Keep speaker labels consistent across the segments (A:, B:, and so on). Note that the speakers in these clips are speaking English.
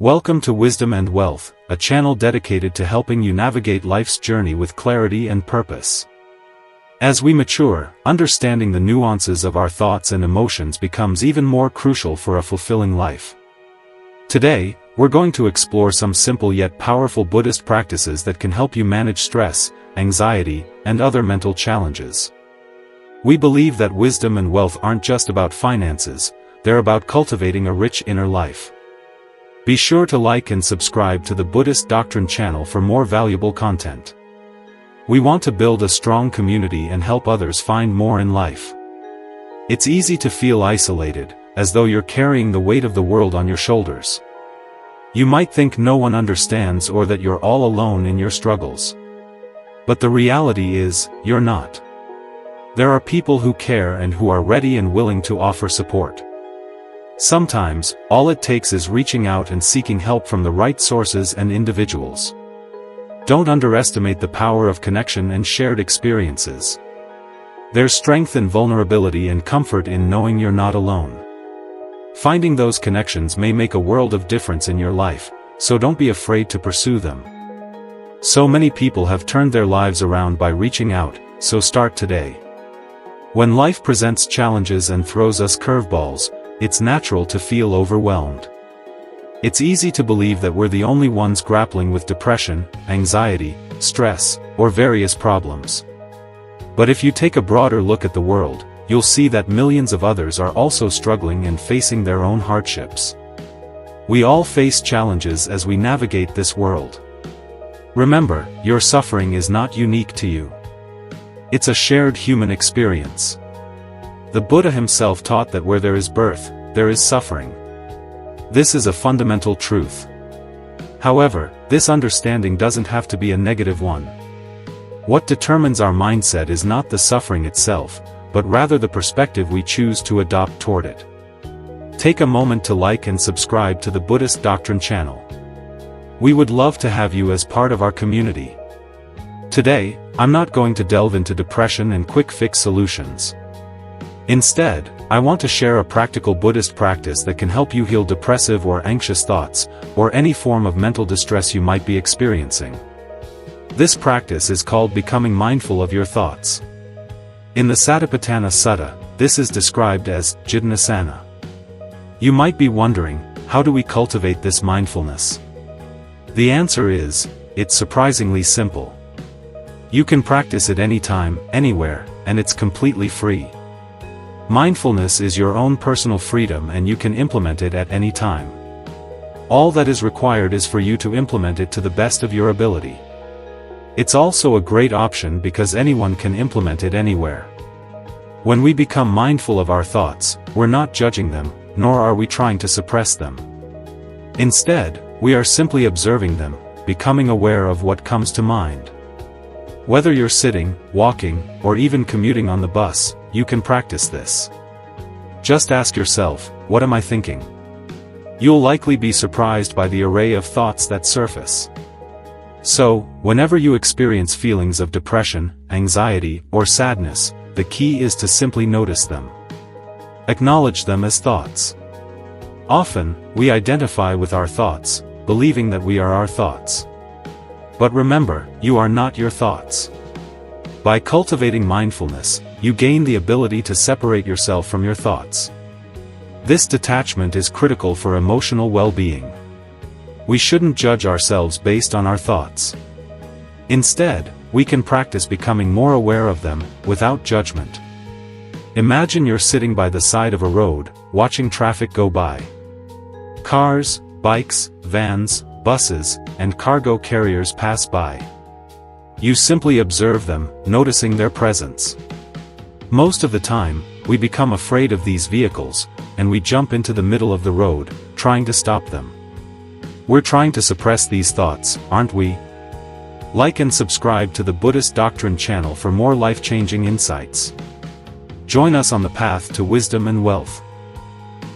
A: Welcome to Wisdom and Wealth, a channel dedicated to helping you navigate life's journey with clarity and purpose. As we mature, understanding the nuances of our thoughts and emotions becomes even more crucial for a fulfilling life. Today, we're going to explore some simple yet powerful Buddhist practices that can help you manage stress, anxiety, and other mental challenges. We believe that wisdom and wealth aren't just about finances, they're about cultivating a rich inner life. Be sure to like and subscribe to the Buddhist Doctrine channel for more valuable content. We want to build a strong community and help others find more in life. It's easy to feel isolated, as though you're carrying the weight of the world on your shoulders. You might think no one understands or that you're all alone in your struggles. But the reality is, you're not. There are people who care and who are ready and willing to offer support. Sometimes, all it takes is reaching out and seeking help from the right sources and individuals. Don't underestimate the power of connection and shared experiences. There's strength in vulnerability and comfort in knowing you're not alone. Finding those connections may make a world of difference in your life, so don't be afraid to pursue them. So many people have turned their lives around by reaching out, so start today. When life presents challenges and throws us curveballs, it's natural to feel overwhelmed. It's easy to believe that we're the only ones grappling with depression, anxiety, stress, or various problems. But if you take a broader look at the world, you'll see that millions of others are also struggling and facing their own hardships. We all face challenges as we navigate this world. Remember, your suffering is not unique to you. It's a shared human experience. The Buddha himself taught that where there is birth, there is suffering. This is a fundamental truth. However, this understanding doesn't have to be a negative one. What determines our mindset is not the suffering itself, but rather the perspective we choose to adopt toward it. Take a moment to like and subscribe to the Buddhist Doctrine channel. We would love to have you as part of our community. Today, I'm not going to delve into depression and quick-fix solutions. Instead, I want to share a practical Buddhist practice that can help you heal depressive or anxious thoughts, or any form of mental distress you might be experiencing. This practice is called becoming mindful of your thoughts. In the Satipatthana Sutta, this is described as Jidnasana. You might be wondering, how do we cultivate this mindfulness? The answer is, it's surprisingly simple. You can practice it anytime, anywhere, and it's completely free. Mindfulness is your own personal freedom and you can implement it at any time. All that is required is for you to implement it to the best of your ability. It's also a great option because anyone can implement it anywhere. When we become mindful of our thoughts, we're not judging them, nor are we trying to suppress them. Instead, we are simply observing them, becoming aware of what comes to mind. Whether you're sitting, walking, or even commuting on the bus, you can practice this. Just ask yourself, what am I thinking? You'll likely be surprised by the array of thoughts that surface. So, whenever you experience feelings of depression, anxiety, or sadness, the key is to simply notice them. Acknowledge them as thoughts. Often, we identify with our thoughts, believing that we are our thoughts. But remember, you are not your thoughts. By cultivating mindfulness, you gain the ability to separate yourself from your thoughts. This detachment is critical for emotional well-being. We shouldn't judge ourselves based on our thoughts. Instead, we can practice becoming more aware of them, without judgment. Imagine you're sitting by the side of a road, watching traffic go by. Cars, bikes, vans, buses, and cargo carriers pass by. You simply observe them, noticing their presence. Most of the time, we become afraid of these vehicles, and we jump into the middle of the road, trying to stop them. We're trying to suppress these thoughts, aren't we? Like and subscribe to the Buddhist Doctrine channel for more life-changing insights. Join us on the path to wisdom and wealth.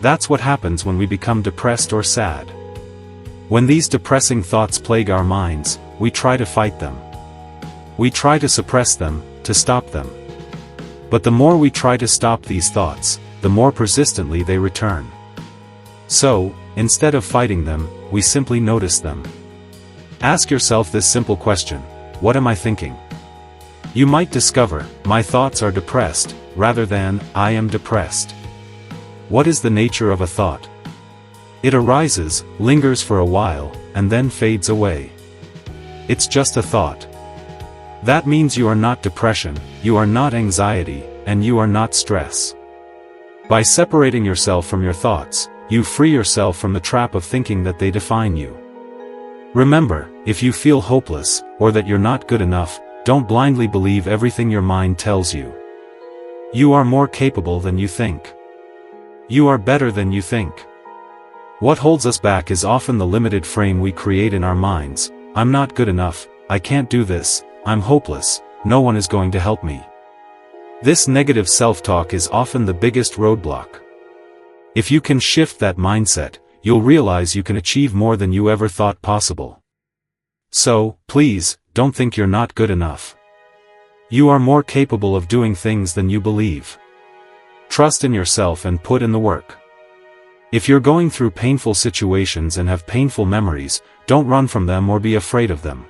A: That's what happens when we become depressed or sad. When these depressing thoughts plague our minds, we try to fight them. We try to suppress them, to stop them. But the more we try to stop these thoughts, the more persistently they return. So, instead of fighting them, we simply notice them. Ask yourself this simple question: what am I thinking? You might discover, my thoughts are depressed, rather than, I am depressed. What is the nature of a thought? It arises, lingers for a while, and then fades away. It's just a thought. That means you are not depression, you are not anxiety, and you are not stress. By separating yourself from your thoughts, you free yourself from the trap of thinking that they define you. Remember, if you feel hopeless, or that you're not good enough, don't blindly believe everything your mind tells you. You are more capable than you think. You are better than you think. What holds us back is often the limited frame we create in our minds. I'm not good enough, I can't do this, I'm hopeless, no one is going to help me. This negative self-talk is often the biggest roadblock. If you can shift that mindset, you'll realize you can achieve more than you ever thought possible. So, please, don't think you're not good enough. You are more capable of doing things than you believe. Trust in yourself and put in the work. If you're going through painful situations and have painful memories, don't run from them or be afraid of them.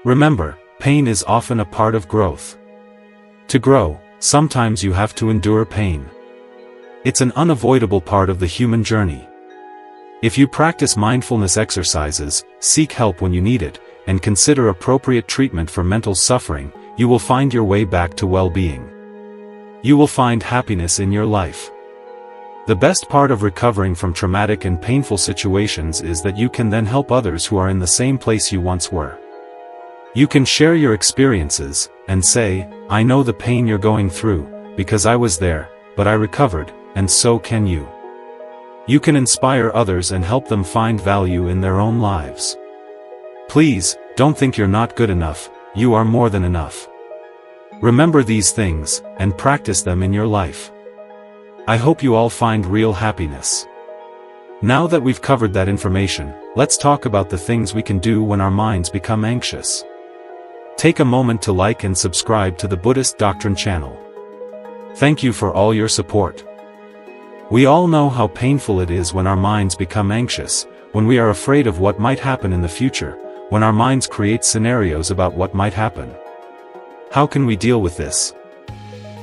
A: Remember, pain is often a part of growth. To grow, sometimes you have to endure pain. It's an unavoidable part of the human journey. If you practice mindfulness exercises, seek help when you need it, and consider appropriate treatment for mental suffering, you will find your way back to well-being. You will find happiness in your life. The best part of recovering from traumatic and painful situations is that you can then help others who are in the same place you once were. You can share your experiences, and say, I know the pain you're going through, because I was there, but I recovered, and so can you. You can inspire others and help them find value in their own lives. Please, don't think you're not good enough, you are more than enough. Remember these things, and practice them in your life. I hope you all find real happiness. Now that we've covered that information, let's talk about the things we can do when our minds become anxious. Take a moment to like and subscribe to the Buddhist Doctrine channel. Thank you for all your support. We all know how painful it is when our minds become anxious, when we are afraid of what might happen in the future, when our minds create scenarios about what might happen. How can we deal with this?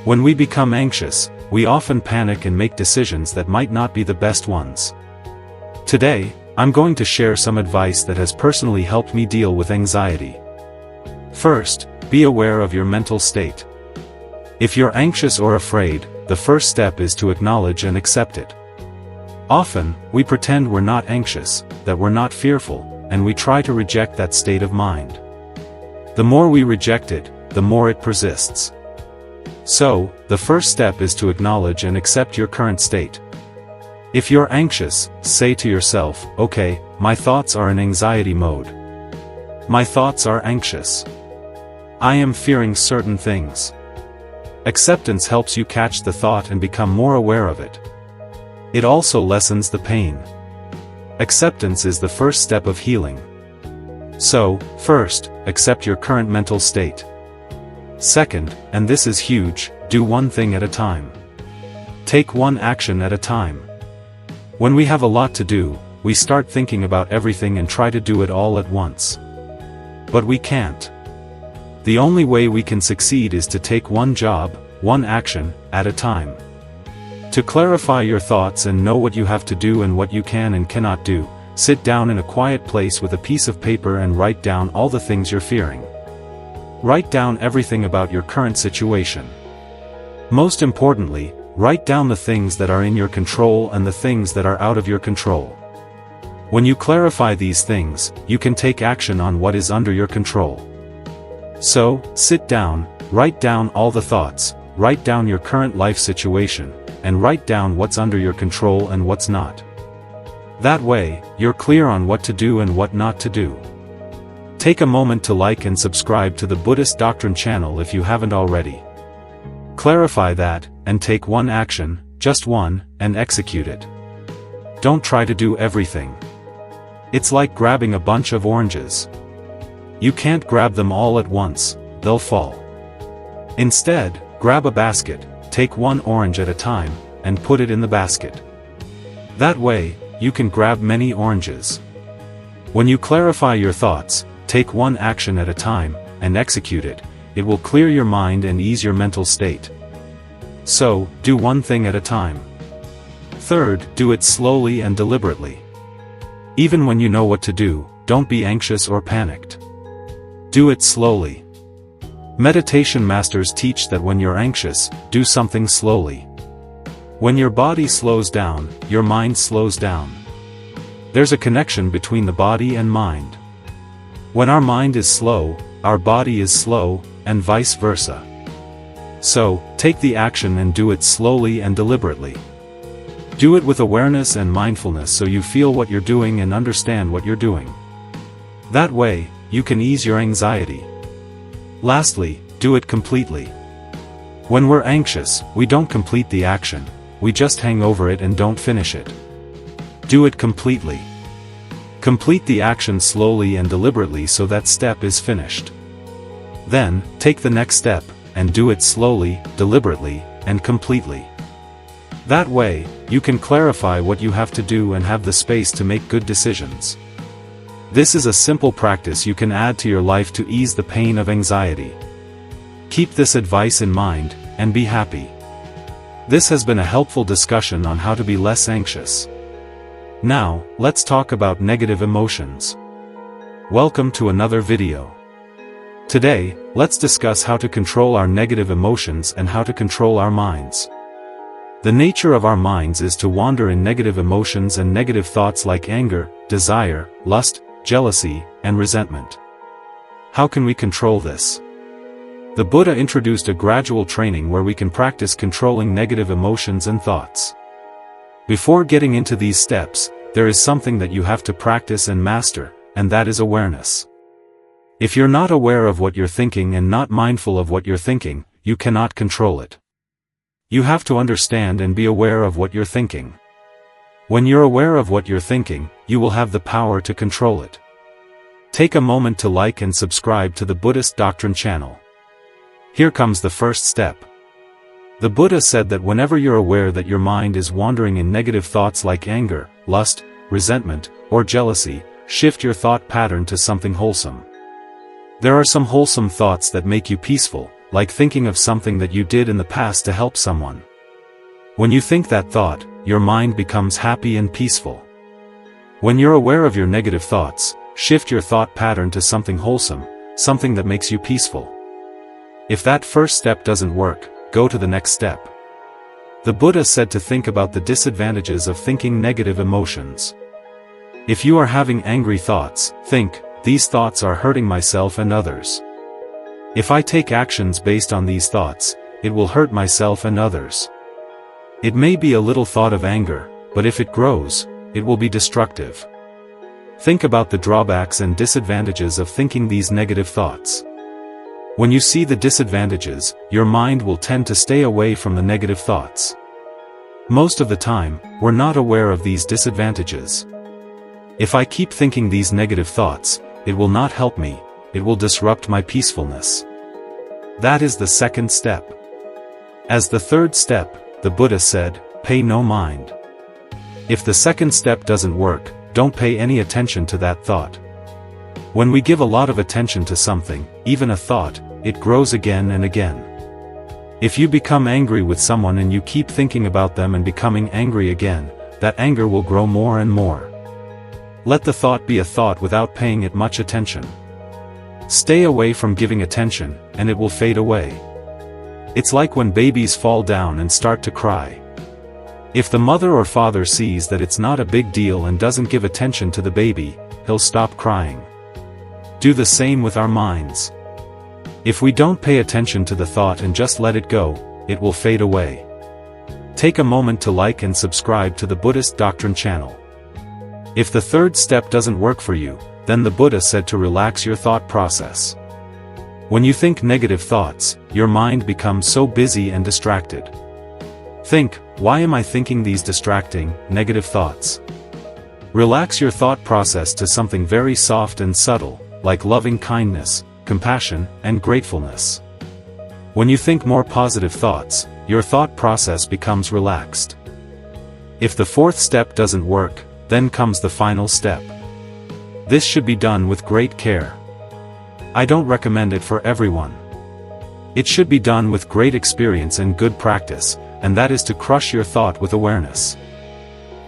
A: When we become anxious, we often panic and make decisions that might not be the best ones. Today, I'm going to share some advice that has personally helped me deal with anxiety. First, be aware of your mental state. If you're anxious or afraid, the first step is to acknowledge and accept it. Often, we pretend we're not anxious, that we're not fearful, and we try to reject that state of mind. The more we reject it, the more it persists. So, the first step is to acknowledge and accept your current state. If you're anxious, say to yourself, okay, my thoughts are in anxiety mode. My thoughts are anxious. I am fearing certain things. Acceptance helps you catch the thought and become more aware of it. It also lessens the pain. Acceptance is the first step of healing. So, first, accept your current mental state. Second, and this is huge, do one thing at a time. Take one action at a time. When we have a lot to do, we start thinking about everything and try to do it all at once. But we can't. The only way we can succeed is to take one job, one action, at a time. To clarify your thoughts and know what you have to do and what you can and cannot do, sit down in a quiet place with a piece of paper and write down all the things you're fearing. Write down everything about your current situation. Most importantly, write down the things that are in your control and the things that are out of your control. When you clarify these things, you can take action on what is under your control. So, sit down, write down all the thoughts, write down your current life situation, and write down what's under your control and what's not. That way, you're clear on what to do and what not to do. Take a moment to like and subscribe to the Buddhist Doctrine channel if you haven't already. Clarify that, and take one action, just one, and execute it. Don't try to do everything. It's like grabbing a bunch of oranges. You can't grab them all at once, they'll fall. Instead, grab a basket, take one orange at a time, and put it in the basket. That way, you can grab many oranges. When you clarify your thoughts, take one action at a time, and execute it, it will clear your mind and ease your mental state. So, do one thing at a time. Third, do it slowly and deliberately. Even when you know what to do, don't be anxious or panicked. Do it slowly. Meditation masters teach that when you're anxious, do something slowly. When your body slows down, your mind slows down. There's a connection between the body and mind. When our mind is slow, our body is slow, and vice versa. So, take the action and do it slowly and deliberately. Do it with awareness and mindfulness so you feel what you're doing and understand what you're doing. That way, you can ease your anxiety. Lastly, do it completely. When we're anxious, we don't complete the action, we just hang over it and don't finish it. Do it completely. Complete the action slowly and deliberately so that step is finished. Then, take the next step, and do it slowly, deliberately, and completely. That way, you can clarify what you have to do and have the space to make good decisions. This is a simple practice you can add to your life to ease the pain of anxiety. Keep this advice in mind, and be happy. This has been a helpful discussion on how to be less anxious. Now, let's talk about negative emotions. Welcome to another video. Today, let's discuss how to control our negative emotions and how to control our minds. The nature of our minds is to wander in negative emotions and negative thoughts like anger, desire, lust, jealousy, and resentment. How can we control this? The Buddha introduced a gradual training where we can practice controlling negative emotions and thoughts. Before getting into these steps, there is something that you have to practice and master, and that is awareness. If you're not aware of what you're thinking and not mindful of what you're thinking, you cannot control it. You have to understand and be aware of what you're thinking. When you're aware of what you're thinking, you will have the power to control it. Take a moment to like and subscribe to the Buddhist Doctrine channel. Here comes the first step. The Buddha said that whenever you're aware that your mind is wandering in negative thoughts like anger, lust, resentment, or jealousy, shift your thought pattern to something wholesome. There are some wholesome thoughts that make you peaceful, like thinking of something that you did in the past to help someone. When you think that thought, your mind becomes happy and peaceful. When you're aware of your negative thoughts, shift your thought pattern to something wholesome, something that makes you peaceful. If that first step doesn't work, go to the next step. The Buddha said to think about the disadvantages of thinking negative emotions. If you are having angry thoughts, think, these thoughts are hurting myself and others. If I take actions based on these thoughts, it will hurt myself and others. It may be a little thought of anger, but if it grows, it will be destructive. Think about the drawbacks and disadvantages of thinking these negative thoughts. When you see the disadvantages, your mind will tend to stay away from the negative thoughts. Most of the time, we're not aware of these disadvantages. If I keep thinking these negative thoughts, it will not help me, it will disrupt my peacefulness. That is the second step. As the third step, the Buddha said, pay no mind. If the second step doesn't work, don't pay any attention to that thought. When we give a lot of attention to something, even a thought, it grows again and again. If you become angry with someone and you keep thinking about them and becoming angry again, that anger will grow more and more. Let the thought be a thought without paying it much attention. Stay away from giving attention, and it will fade away. It's like when babies fall down and start to cry. If the mother or father sees that it's not a big deal and doesn't give attention to the baby, he'll stop crying. Do the same with our minds. If we don't pay attention to the thought and just let it go, it will fade away. Take a moment to like and subscribe to the Buddhist Doctrine channel. If the third step doesn't work for you, then the Buddha said to relax your thought process. When you think negative thoughts, your mind becomes so busy and distracted. Think, why am I thinking these distracting, negative thoughts? Relax your thought process to something very soft and subtle, like loving kindness, compassion, and gratefulness. When you think more positive thoughts, your thought process becomes relaxed. If the fourth step doesn't work, then comes the final step. This should be done with great care. I don't recommend it for everyone. It should be done with great experience and good practice, and that is to crush your thought with awareness.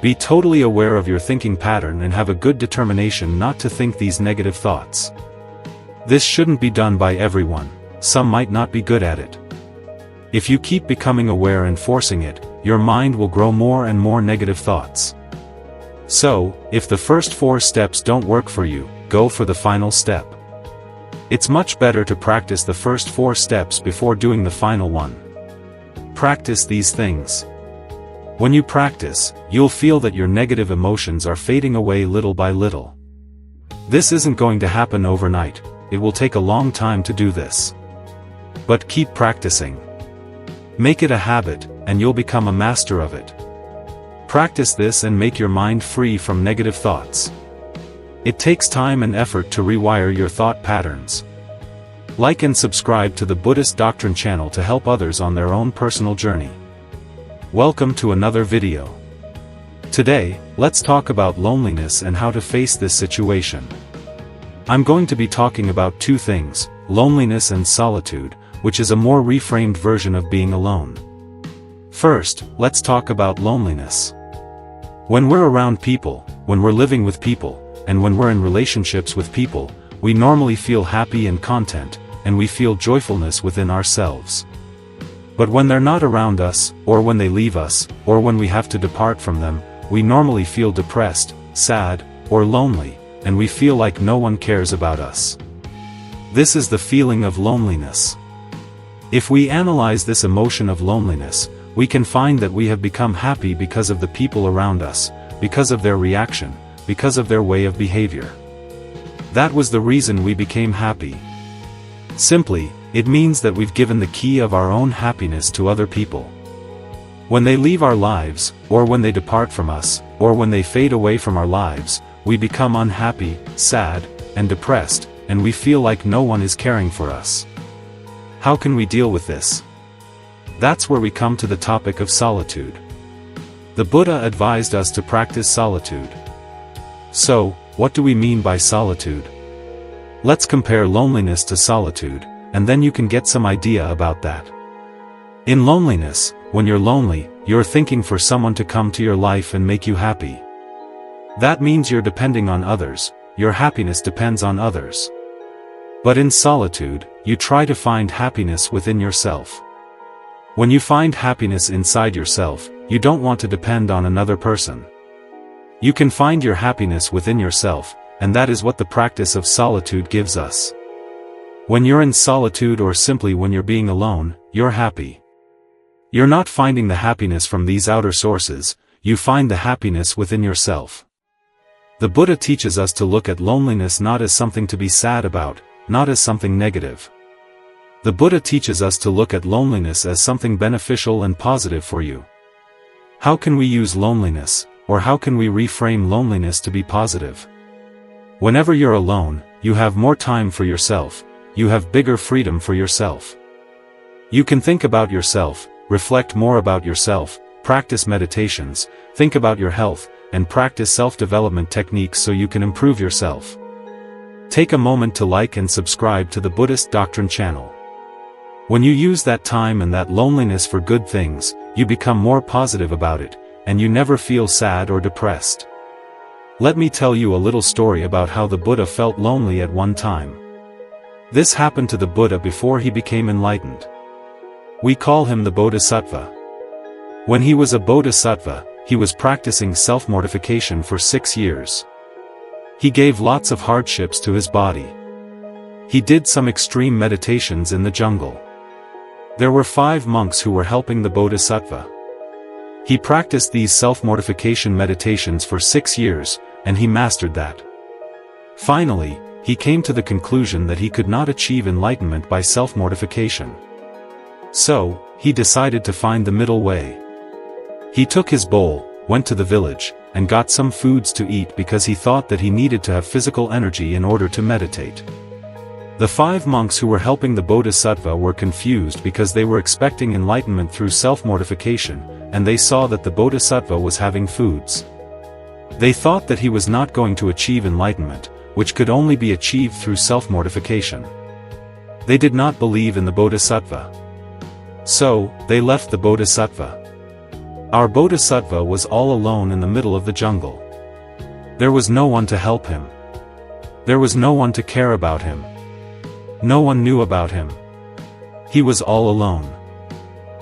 A: Be totally aware of your thinking pattern and have a good determination not to think these negative thoughts. This shouldn't be done by everyone. Some might not be good at it. If you keep becoming aware and forcing it, your mind will grow more and more negative thoughts. So, if the first 4 steps don't work for you, go for the final step. It's much better to practice the first 4 steps before doing the final one. Practice these things. When you practice, you'll feel that your negative emotions are fading away little by little. This isn't going to happen overnight. It will take a long time to do this. But keep practicing. Make it a habit, and you'll become a master of it. Practice this and make your mind free from negative thoughts. It takes time and effort to rewire your thought patterns. Like and subscribe to the Buddhist Doctrine channel to help others on their own personal journey. Welcome to another video. Today, let's talk about loneliness and how to face this situation. I'm going to be talking about 2 things, loneliness and solitude, which is a more reframed version of being alone. First, let's talk about loneliness. When we're around people, when we're living with people, and when we're in relationships with people, we normally feel happy and content, and we feel joyfulness within ourselves. But when they're not around us, or when they leave us, or when we have to depart from them, we normally feel depressed, sad, or lonely, and we feel like no one cares about us. This is the feeling of loneliness. If we analyze this emotion of loneliness, we can find that we have become happy because of the people around us, because of their reaction, because of their way of behavior. That was the reason we became happy. Simply, it means that we've given the key of our own happiness to other people. When they leave our lives, or when they depart from us, or when they fade away from our lives, we become unhappy, sad, and depressed, and we feel like no one is caring for us. How can we deal with this? That's where we come to the topic of solitude. The Buddha advised us to practice solitude. So, what do we mean by solitude? Let's compare loneliness to solitude, and then you can get some idea about that. In loneliness, when you're lonely, you're thinking for someone to come to your life and make you happy. That means you're depending on others, your happiness depends on others. But in solitude, you try to find happiness within yourself. When you find happiness inside yourself, you don't want to depend on another person. You can find your happiness within yourself, and that is what the practice of solitude gives us. When you're in solitude or simply when you're being alone, you're happy. You're not finding the happiness from these outer sources, you find the happiness within yourself. The Buddha teaches us to look at loneliness not as something to be sad about, not as something negative. The Buddha teaches us to look at loneliness as something beneficial and positive for you. How can we use loneliness, or how can we reframe loneliness to be positive? Whenever you're alone, you have more time for yourself, you have bigger freedom for yourself. You can think about yourself, reflect more about yourself, practice meditations, think about your health, and practice self-development techniques so you can improve yourself. Take a moment to like and subscribe to the Buddhist Doctrine channel. When you use that time and that loneliness for good things, you become more positive about it, and you never feel sad or depressed. Let me tell you a little story about how the Buddha felt lonely at one time. This happened to the Buddha before he became enlightened. We call him the Bodhisattva. When he was a Bodhisattva, he was practicing self-mortification for 6 years. He gave lots of hardships to his body. He did some extreme meditations in the jungle. There were 5 monks who were helping the Bodhisattva. He practiced these self-mortification meditations for 6 years, and he mastered that. Finally, he came to the conclusion that he could not achieve enlightenment by self-mortification. So, he decided to find the middle way. He took his bowl, went to the village, and got some foods to eat because he thought that he needed to have physical energy in order to meditate. The 5 monks who were helping the Bodhisattva were confused because they were expecting enlightenment through self-mortification, and they saw that the Bodhisattva was having foods. They thought that he was not going to achieve enlightenment, which could only be achieved through self-mortification. They did not believe in the Bodhisattva. So, they left the Bodhisattva. Our Bodhisattva was all alone in the middle of the jungle. There was no one to help him. There was no one to care about him. No one knew about him. He was all alone.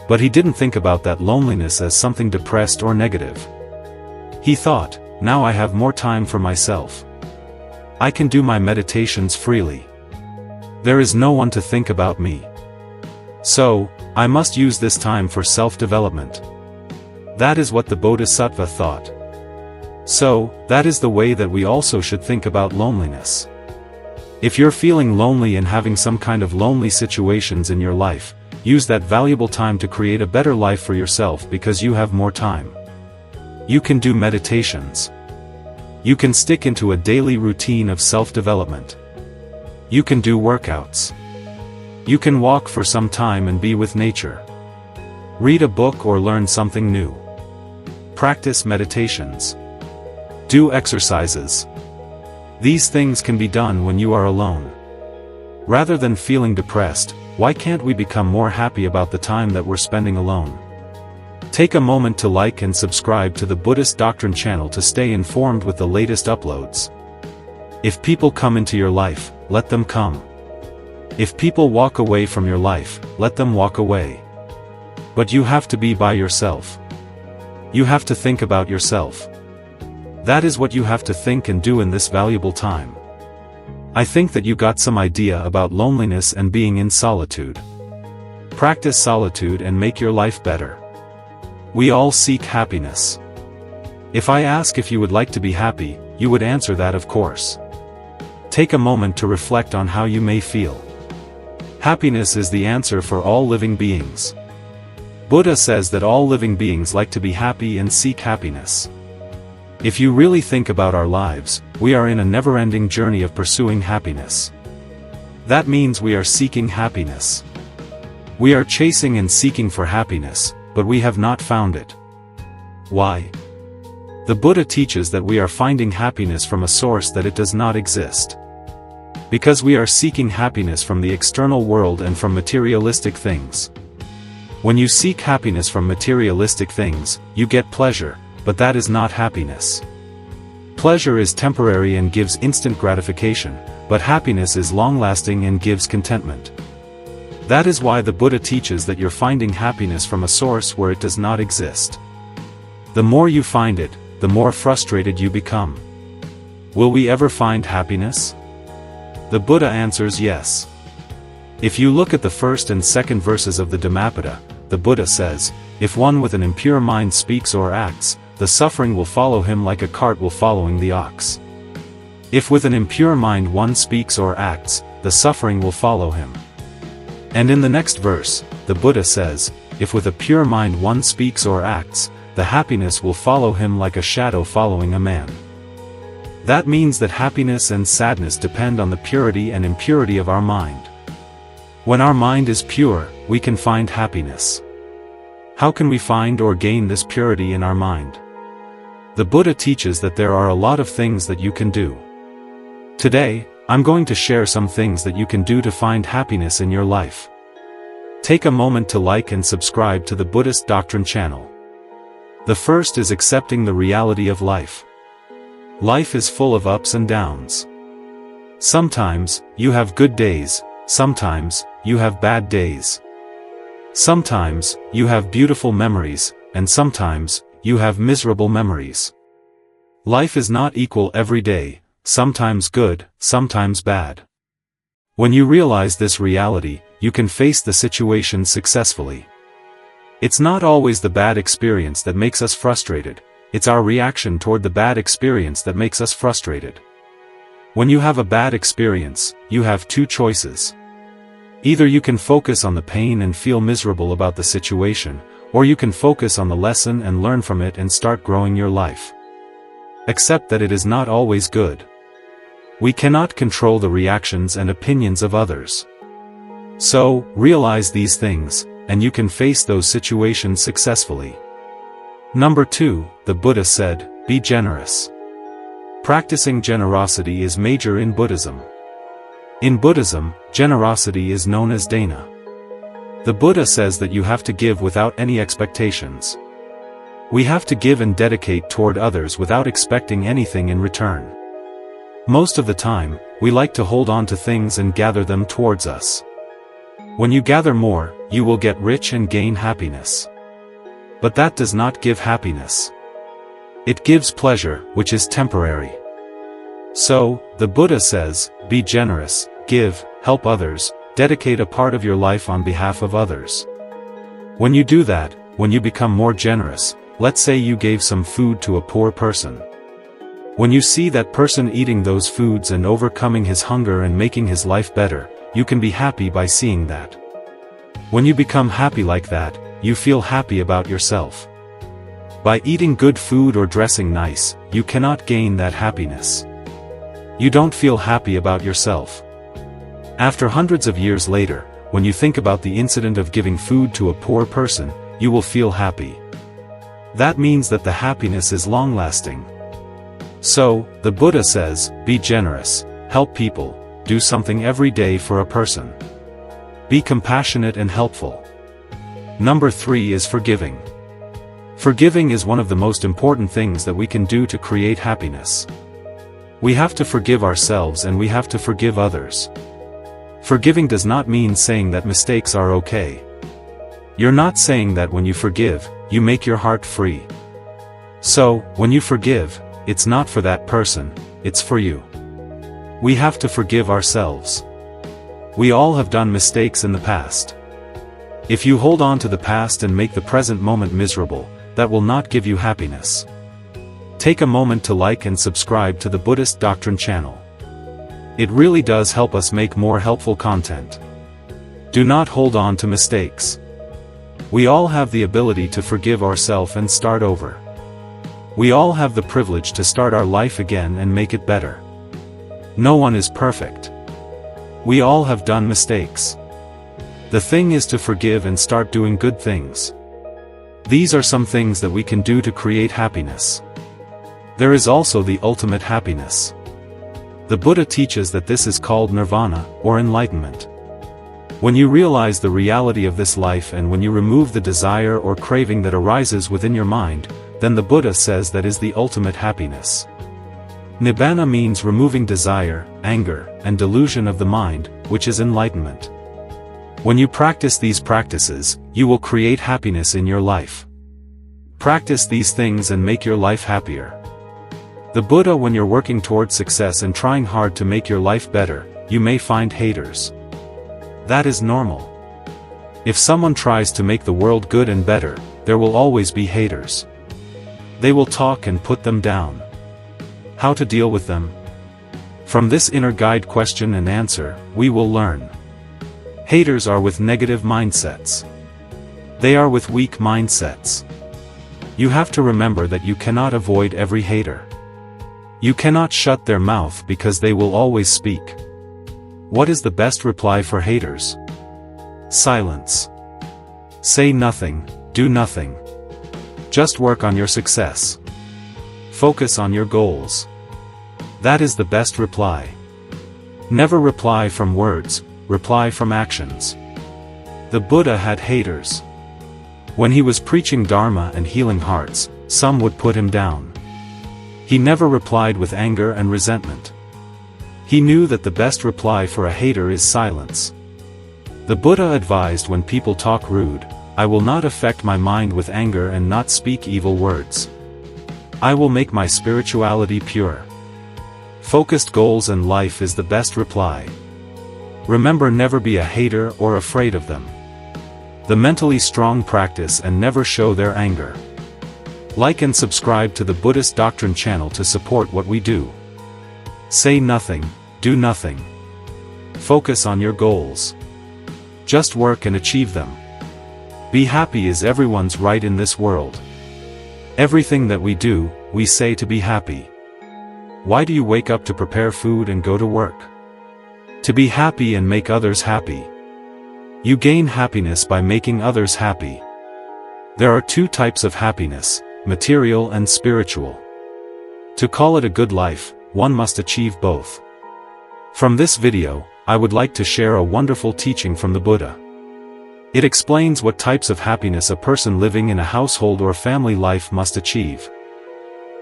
A: But he didn't think about that loneliness as something depressed or negative. He thought, now I have more time for myself. I can do my meditations freely. There is no one to think about me. So, I must use this time for self-development. That is what the Bodhisattva thought. So, that is the way that we also should think about loneliness. If you're feeling lonely and having some kind of lonely situations in your life, use that valuable time to create a better life for yourself because you have more time. You can do meditations. You can stick into a daily routine of self-development. You can do workouts. You can walk for some time and be with nature. Read a book or learn something new. Practice meditations. Do exercises. These things can be done when you are alone. Rather than feeling depressed, why can't we become more happy about the time that we're spending alone? Take a moment to like and subscribe to the Buddhist Doctrine channel to stay informed with the latest uploads. If people come into your life, let them come. If people walk away from your life, let them walk away. But you have to be by yourself. You have to think about yourself. That is what you have to think and do in this valuable time. I think that you got some idea about loneliness and being in solitude. Practice solitude and make your life better. We all seek happiness. If I ask if you would like to be happy, you would answer that of course. Take a moment to reflect on how you may feel. Happiness is the answer for all living beings. Buddha says that all living beings like to be happy and seek happiness. If you really think about our lives, we are in a never-ending journey of pursuing happiness. That means we are seeking happiness. We are chasing and seeking for happiness, but we have not found it. Why? The Buddha teaches that we are finding happiness from a source that it does not exist. Because we are seeking happiness from the external world and from materialistic things. When you seek happiness from materialistic things, you get pleasure, but that is not happiness. Pleasure is temporary and gives instant gratification, but happiness is long-lasting and gives contentment. That is why the Buddha teaches that you're finding happiness from a source where it does not exist. The more you find it, the more frustrated you become. Will we ever find happiness? The Buddha answers yes. If you look at the first and second verses of the Dhammapada, the Buddha says, if one with an impure mind speaks or acts, the suffering will follow him like a cart will following the ox. If with an impure mind one speaks or acts, the suffering will follow him. And in the next verse, the Buddha says, if with a pure mind one speaks or acts, the happiness will follow him like a shadow following a man. That means that happiness and sadness depend on the purity and impurity of our mind. When our mind is pure, we can find happiness. How can we find or gain this purity in our mind? The Buddha teaches that there are a lot of things that you can do. Today, I'm going to share some things that you can do to find happiness in your life. Take a moment to like and subscribe to the Buddhist Doctrine channel. The first is accepting the reality of life. Life is full of ups and downs. Sometimes, you have good days, sometimes, you have bad days. Sometimes, you have beautiful memories, and sometimes, you have miserable memories. Life is not equal every day, sometimes good, sometimes bad. When you realize this reality, you can face the situation successfully. It's not always the bad experience that makes us frustrated, it's our reaction toward the bad experience that makes us frustrated. When you have a bad experience, you have two choices. Either you can focus on the pain and feel miserable about the situation, or you can focus on the lesson and learn from it and start growing your life. Accept that it is not always good. We cannot control the reactions and opinions of others. So, realize these things, and you can face those situations successfully. Number 2, the Buddha said, be generous. Practicing generosity is major in Buddhism. In Buddhism, generosity is known as dana. The Buddha says that you have to give without any expectations. We have to give and dedicate toward others without expecting anything in return. Most of the time, we like to hold on to things and gather them towards us. When you gather more, you will get rich and gain happiness. But that does not give happiness. It gives pleasure, which is temporary. So, the Buddha says, be generous, give, help others, dedicate a part of your life on behalf of others. When you do that, when you become more generous, let's say you gave some food to a poor person. When you see that person eating those foods and overcoming his hunger and making his life better, you can be happy by seeing that. When you become happy like that, you feel happy about yourself. By eating good food or dressing nice, you cannot gain that happiness. You don't feel happy about yourself. After hundreds of years later, when you think about the incident of giving food to a poor person, you will feel happy. That means that the happiness is long-lasting. So, the Buddha says, be generous, help people, do something every day for a person. Be compassionate and helpful. Number 3 is forgiving. Forgiving is one of the most important things that we can do to create happiness. We have to forgive ourselves and we have to forgive others. Forgiving does not mean saying that mistakes are okay. You're not saying that when you forgive, you make your heart free. So, when you forgive, it's not for that person, it's for you. We have to forgive ourselves. We all have done mistakes in the past. If you hold on to the past and make the present moment miserable, that will not give you happiness. Take a moment to like and subscribe to the Buddhist Doctrine channel. It really does help us make more helpful content. Do not hold on to mistakes. We all have the ability to forgive ourselves and start over. We all have the privilege to start our life again and make it better. No one is perfect. We all have done mistakes. The thing is to forgive and start doing good things. These are some things that we can do to create happiness. There is also the ultimate happiness. The Buddha teaches that this is called nirvana, or enlightenment. When you realize the reality of this life and when you remove the desire or craving that arises within your mind, then the Buddha says that is the ultimate happiness. Nibbana means removing desire, anger, and delusion of the mind, which is enlightenment. When you practice these practices, you will create happiness in your life. Practice these things and make your life happier. The Buddha, when you're working towards success and trying hard to make your life better, you may find haters. That is normal. If someone tries to make the world good and better, there will always be haters. They will talk and put them down. How to deal with them? From this inner guide question and answer, we will learn. Haters are with negative mindsets. They are with weak mindsets. You have to remember that you cannot avoid every hater. You cannot shut their mouth because they will always speak. What is the best reply for haters? Silence. Say nothing, do nothing. Just work on your success. Focus on your goals. That is the best reply. Never reply from words, reply from actions. The Buddha had haters. When he was preaching Dharma and healing hearts, some would put him down. He never replied with anger and resentment. He knew that the best reply for a hater is silence. The Buddha advised when people talk rude, I will not affect my mind with anger and not speak evil words. I will make my spirituality pure. Focused goals and life is the best reply. Remember, never be a hater or afraid of them. The mentally strong practice and never show their anger. Like and subscribe to the Buddhist Doctrine channel to support what we do. Say nothing, do nothing. Focus on your goals. Just work and achieve them. Be happy is everyone's right in this world. Everything that we do, we say to be happy. Why do you wake up to prepare food and go to work? To be happy and make others happy. You gain happiness by making others happy. There are two types of happiness, material and spiritual. To call it a good life, one must achieve both. From this video, I would like to share a wonderful teaching from the Buddha. It explains what types of happiness a person living in a household or family life must achieve.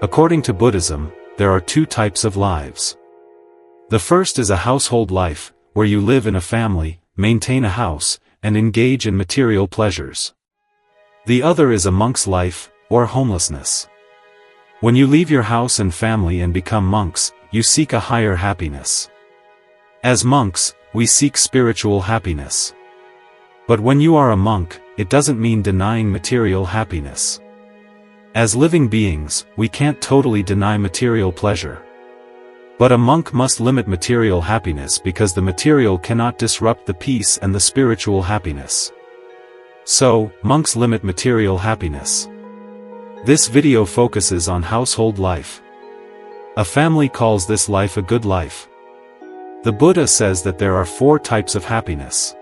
A: According to Buddhism, there are two types of lives. The first is a household life, where you live in a family, maintain a house, and engage in material pleasures. The other is a monk's life, or homelessness. When you leave your house and family and become monks, you seek a higher happiness. As monks, we seek spiritual happiness. But when you are a monk, it doesn't mean denying material happiness. As living beings, we can't totally deny material pleasure. But a monk must limit material happiness because the material cannot disrupt the peace and the spiritual happiness. So, monks limit material happiness. This video focuses on household life. A family calls this life a good life. The Buddha says that there are four types of happiness.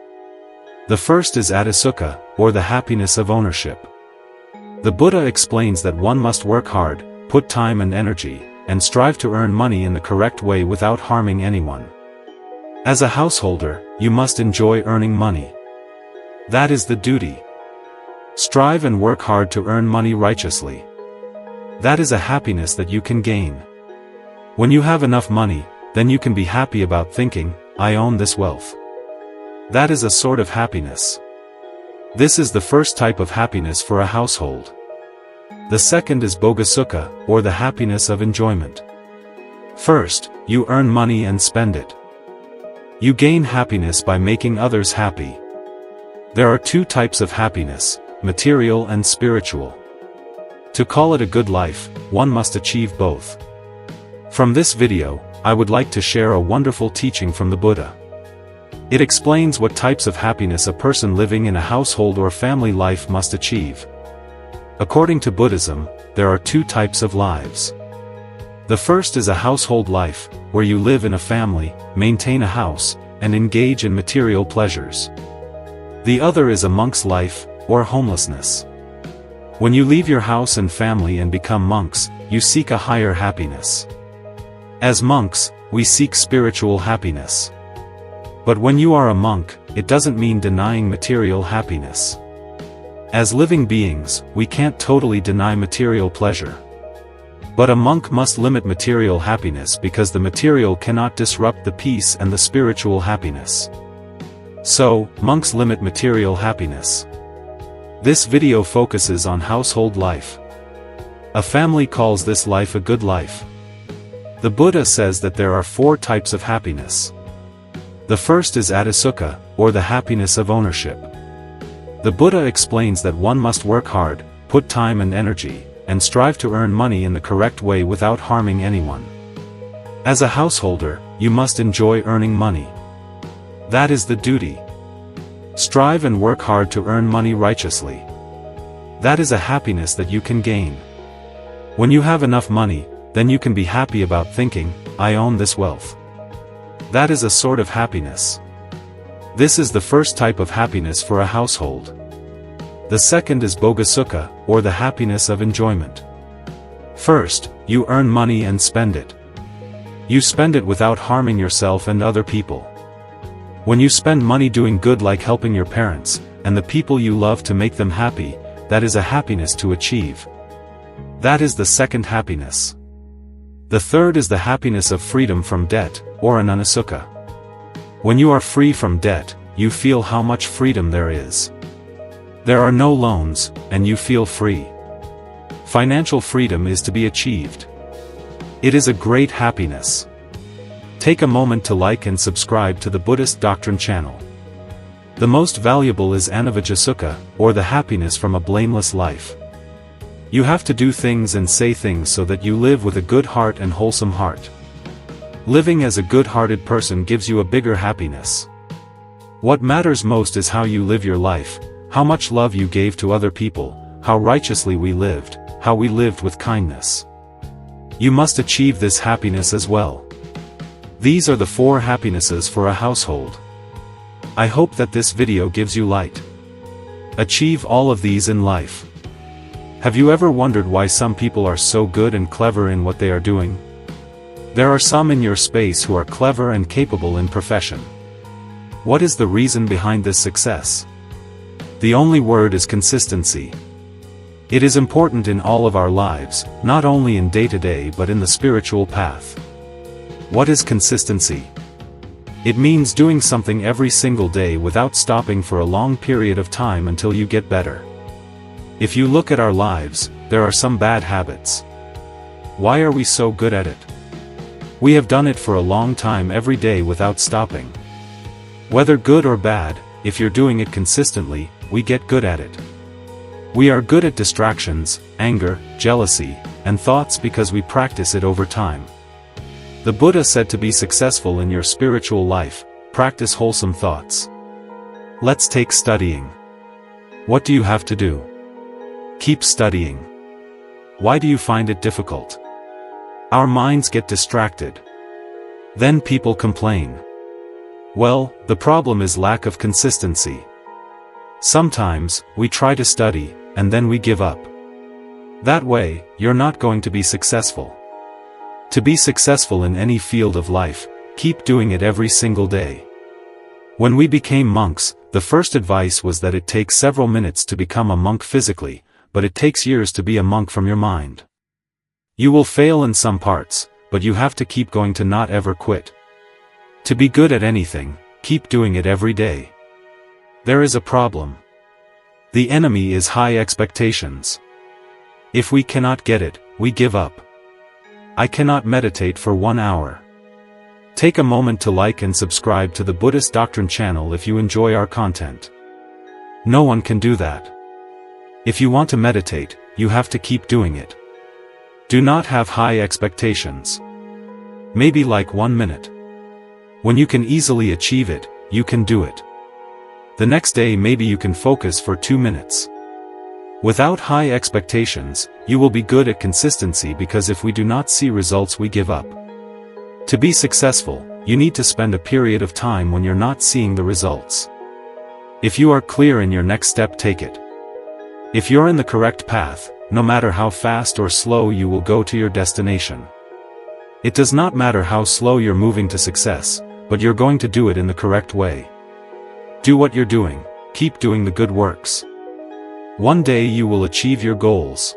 A: The first is adisukha, or the happiness of ownership. The Buddha explains that one must work hard, put time and energy, and strive to earn money in the correct way without harming anyone. As a householder, you must enjoy earning money. That is the duty. Strive and work hard to earn money righteously. That is a happiness that you can gain. When you have enough money, then you can be happy about thinking, I own this wealth. That is a sort of happiness. This is the first type of happiness for a household. The second is bhogasukha, or the happiness of enjoyment. First, you earn money and spend it. You gain happiness by making others happy. There are two types of happiness, material and spiritual. To call it a good life, one must achieve both. From this video, I would like to share a wonderful teaching from the Buddha. It explains what types of happiness a person living in a household or family life must achieve. According to Buddhism, there are two types of lives. The first is a household life, where you live in a family, maintain a house, and engage in material pleasures. The other is a monk's life, or homelessness. When you leave your house and family and become monks, you seek a higher happiness. As monks, we seek spiritual happiness. But when you are a monk, it doesn't mean denying material happiness. As living beings, we can't totally deny material pleasure. But a monk must limit material happiness because the material cannot disrupt the peace and the spiritual happiness. So, monks limit material happiness. This video focuses on household life. A family calls this life a good life. The Buddha says that there are four types of happiness. The first is adisukha, or the happiness of ownership. The Buddha explains that one must work hard, put time and energy, and strive to earn money in the correct way without harming anyone. As a householder, you must enjoy earning money. That is the duty. Strive and work hard to earn money righteously. That is a happiness that you can gain. When you have enough money, then you can be happy about thinking, I own this wealth. That is a sort of happiness. This is the first type of happiness for a household. The second is bhogasukha, or the happiness of enjoyment. First, you earn money and spend it. You spend it without harming yourself and other people. When you spend money doing good like helping your parents, and the people you love to make them happy, that is a happiness to achieve. That is the second happiness. The third is the happiness of freedom from debt, or ananasukha. When you are free from debt, you feel how much freedom there is. There are no loans, and you feel free. Financial freedom is to be achieved. It is a great happiness. Take a moment to like and subscribe to the Buddhist Doctrine channel. The most valuable is anavajasukha, or the happiness from a blameless life. You have to do things and say things so that you live with a good heart and wholesome heart. Living as a good-hearted person gives you a bigger happiness. What matters most is how you live your life, how much love you gave to other people, how righteously we lived, how we lived with kindness. You must achieve this happiness as well. These are the four happinesses for a household. I hope that this video gives you light. Achieve all of these in life. Have you ever wondered why some people are so good and clever in what they are doing? There are some in your space who are clever and capable in profession. What is the reason behind this success? The only word is consistency. It is important in all of our lives, not only in day-to-day but in the spiritual path. What is consistency? It means doing something every single day without stopping for a long period of time until you get better. If you look at our lives, there are some bad habits. Why are we so good at it? We have done it for a long time every day without stopping. Whether good or bad, if you're doing it consistently, we get good at it. We are good at distractions, anger, jealousy, and thoughts because we practice it over time. The Buddha said to be successful in your spiritual life, practice wholesome thoughts. Let's take studying. What do you have to do? Keep studying. Why do you find it difficult? Our minds get distracted. Then people complain. Well, the problem is lack of consistency. Sometimes, we try to study, and then we give up. That way, you're not going to be successful. To be successful in any field of life, keep doing it every single day. When we became monks, the first advice was that it takes several minutes to become a monk physically, but it takes years to be a monk from your mind. You will fail in some parts, but you have to keep going to not ever quit. To be good at anything, keep doing it every day. There is a problem. The enemy is high expectations. If we cannot get it, we give up. I cannot meditate for 1 hour. Take a moment to like and subscribe to the Buddhist Doctrine channel if you enjoy our content. No one can do that. If you want to meditate, you have to keep doing it. Do not have high expectations. Maybe like 1 minute. When you can easily achieve it, you can do it. The next day maybe you can focus for 2 minutes. Without high expectations, you will be good at consistency because if we do not see results we give up. To be successful, you need to spend a period of time when you're not seeing the results. If you are clear in your next step, take it. If you're in the correct path, no matter how fast or slow you will go to your destination. It does not matter how slow you're moving to success, but you're going to do it in the correct way. Do what you're doing, keep doing the good works. One day you will achieve your goals.